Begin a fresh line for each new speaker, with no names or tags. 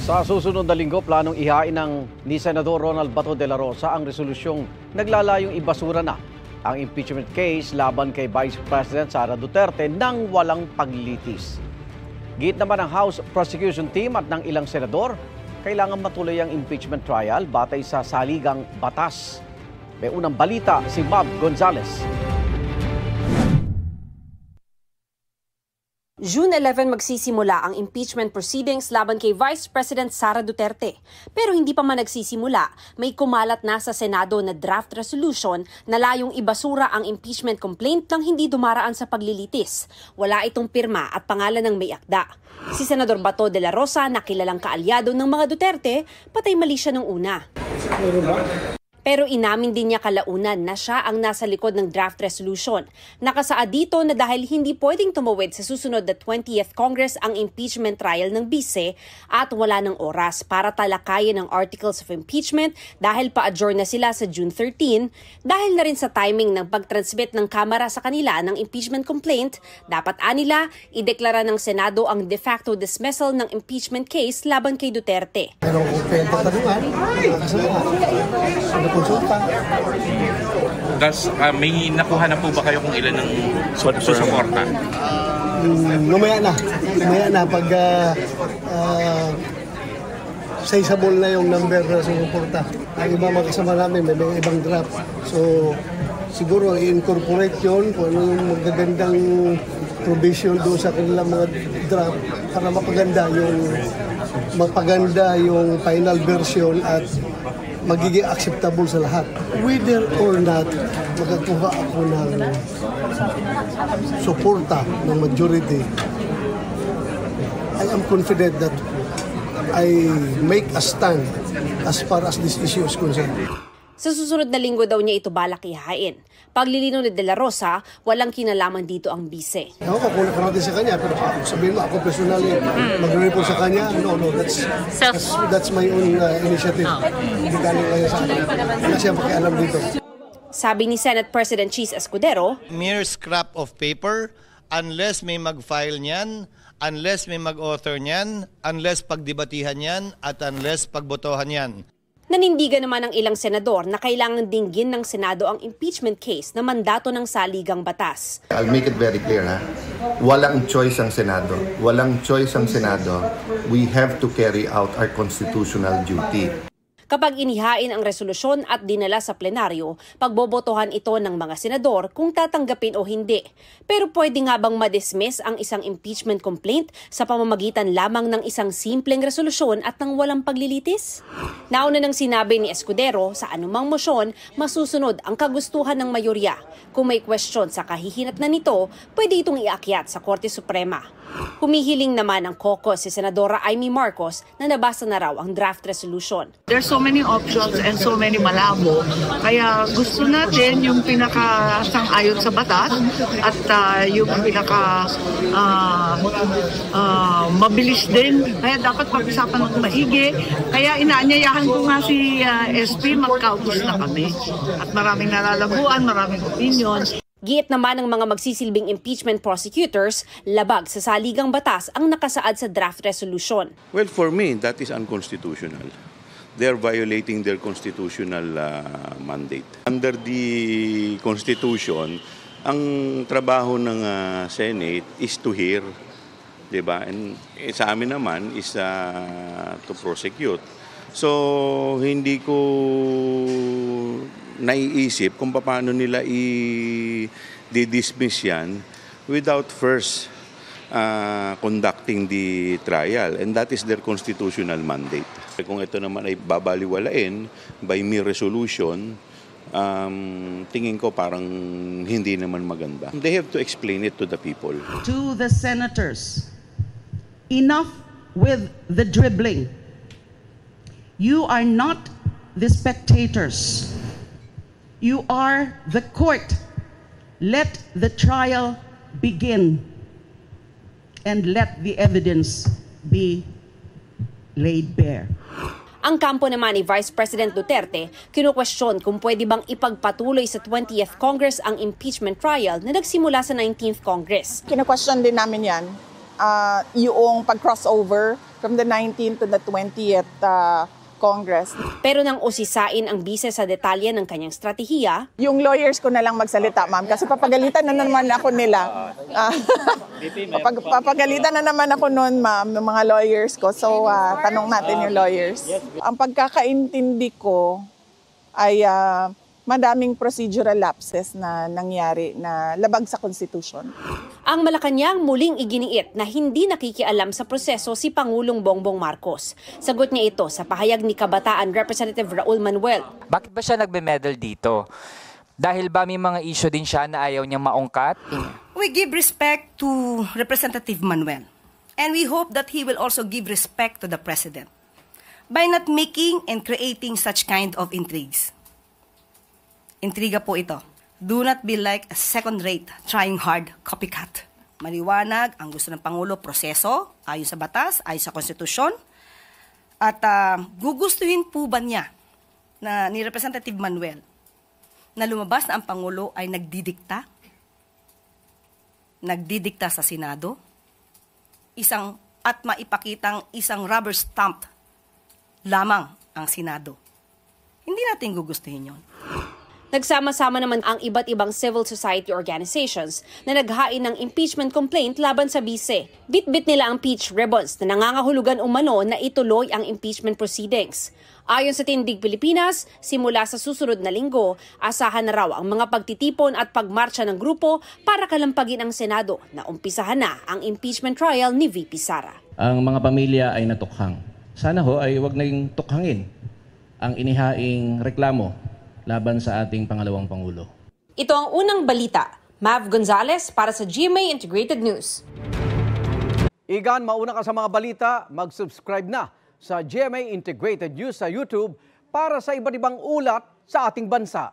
Sa susunod na linggo, planong ihain ni Senador Ronald Bato de la Rosa ang resolusyong naglalayong ibasura na ang impeachment case laban kay Vice President Sara Duterte nang walang paglilitis. Giit naman ng House Prosecution Team at ng ilang senador, kailangan matuloy ang impeachment trial batay sa saligang batas. May unang balita si Bob Gonzales.
June 11 magsisimula ang impeachment proceedings laban kay Vice President Sara Duterte. Pero hindi pa man nagsisimula, may kumalat na sa Senado na draft resolution na layong ibasura ang impeachment complaint nang hindi dumaraan sa paglilitis. Wala itong pirma at pangalan ng may akda. Si Senador Bato de la Rosa, na kilalang kaalyado ng mga Duterte, patay mali siya nung una. Pero inamin din niya kalaunan na siya ang nasa likod ng draft resolution. Nakasaad dito na dahil hindi pwedeng tumawid sa susunod na 20th Congress ang impeachment trial ng bise at wala ng oras para talakayin ang articles of impeachment dahil pa-adjourn na sila sa June 13, dahil na rin sa timing ng pag-transmit ng Kamara sa kanila ng impeachment complaint, dapat anila ideklara ng Senado ang de facto dismissal ng impeachment case laban kay Duterte.
Pero kung konsulta.
Tapos may nakuha na po ba kayo kung ilan ng susuporta?
Mamaya na pag sizable na yung number na sumuporta. Ang iba mga kasama namin may ibang draft. So siguro i-incorporate yun kung ano yung magagandang provision doon sa kanilang mga draft para mapaganda yung final version at magiging acceptable sa lahat. Whether or not magkakuha ako ng suporta ng majority, I am confident that I make a stand as far as this issue is concerned.
Sa susunod na linggo daw niya ito balak ihain. Paglilinaw ni De La Rosa, walang kinalaman dito ang bise.
Ako, kukulit natin sa kanya, pero sabihin mo, ako personally, mag-report sa kanya, no, that's my own initiative. Hindi galing kaya sa akin. Wala siyang pakialam dito.
Sabi ni Senate President Cheese Escudero,
mere scrap of paper, unless may mag-file niyan, unless may mag-author niyan, unless pagdebatihan niyan, at unless pagbotohan niyan.
Nanindigan naman ng ilang senador na kailangan dinggin ng Senado ang impeachment case na mandato ng saligang batas.
I'll make it very clear, walang choice ang Senado. Walang choice ang Senado. We have to carry out our constitutional duty.
Kapag inihain ang resolusyon at dinala sa plenaryo, pagbobotohan ito ng mga senador kung tatanggapin o hindi. Pero pwede nga bang ma-dismiss ang isang impeachment complaint sa pamamagitan lamang ng isang simpleng resolusyon at ng walang paglilitis? Nauna nang sinabi ni Escudero, sa anumang mosyon, masusunod ang kagustuhan ng mayorya. Kung may question sa kahihinatnan nito, pwede itong iakyat sa Korte Suprema. Humihiling naman ang caucus si Senadora Amy Marcos na nabasa na raw ang draft resolution.
There's so many options and so many malabo. Kaya gusto natin yung pinaka-sang-ayon sa batas at yung pinaka mabilis din. Kaya dapat pag-usapan ng maigi. Kaya inaanyayahan ko nga si SP, magkautos na kami. At maraming nalalaguan, maraming opinions.
Giit naman ng mga magsisilbing impeachment prosecutors, labag sa saligang batas ang nakasaad sa draft resolution.
Well, for me, that is unconstitutional. They're violating their constitutional mandate. Under the Constitution, ang trabaho ng Senate is to hear, diba? And sa amin naman is to prosecute. So, hindi ko naiisip kung paano nila i-dismiss yan without first conducting the trial. And that is their constitutional mandate. Kung ito naman ay babaliwalain by mere resolution, tingin ko parang hindi naman maganda. They have to explain it to the people.
To the senators, enough with the dribbling. You are not the spectators. You are the court. Let the trial begin and let the evidence be laid bare.
Ang kampo naman ni Vice President Duterte, kinukwestiyon kung pwede bang ipagpatuloy sa 20th Congress ang impeachment trial na nagsimula sa 19th Congress.
Kinukwestiyon din namin yan, yung pag-crossover from the 19th to the 20th Congress.
Pero nang usisain ang bise sa detalye ng kanyang stratehiya,
Yung lawyers ko na lang magsalita, ma'am, kasi papagalitan na naman ako nila. Papagalitan na naman ako noon, ma'am, ng mga lawyers ko. So, tanong natin yung lawyers. Ang pagkakaintindi ko ay madaming procedural lapses na nangyari na labag sa Constitution.
ang Malacanang muling iginiit na hindi nakikialam sa proseso si Pangulong Bongbong Marcos. Sagot niya ito sa pahayag ni Kabataan Representative Raul Manuel.
Bakit ba siya nagbe-medal dito? Dahil ba may mga issue din siya na ayaw niyang maungkat?
We give respect to Representative Manuel. And we hope that he will also give respect to the President by not making and creating such kind of intrigues. Intriga po ito. Do not be like a second-rate, trying hard copycat. Maliwanag ang gusto ng Pangulo, proseso, ayon sa batas, ayon sa konstitusyon. At gugustuhin po ba niya na ni Representative Manuel na lumabas na ang Pangulo ay nagdidikta sa Senado, at maipakitang isang rubber stamp lamang ang Senado. Hindi natin gugustuhin yon.
Nagsama-sama naman ang iba't ibang civil society organizations na naghain ng impeachment complaint laban sa bise. Bit-bit nila ang peach ribbons na nangangahulugan umano na ituloy ang impeachment proceedings. Ayon sa Tindig Pilipinas, simula sa susunod na linggo, asahan na raw ang mga pagtitipon at pagmarcha ng grupo para kalampagin ang Senado na umpisahan na ang impeachment trial ni VP Sara.
Ang mga pamilya ay natukhang. Sana ho ay huwag naging tukhangin ang inihaing reklamo laban sa ating pangalawang Pangulo.
Ito ang unang balita. Mav Gonzalez para sa GMA Integrated News.
Igan, mauna ka sa mga balita, mag-subscribe na sa GMA Integrated News sa YouTube para sa iba't ibang ulat sa ating bansa.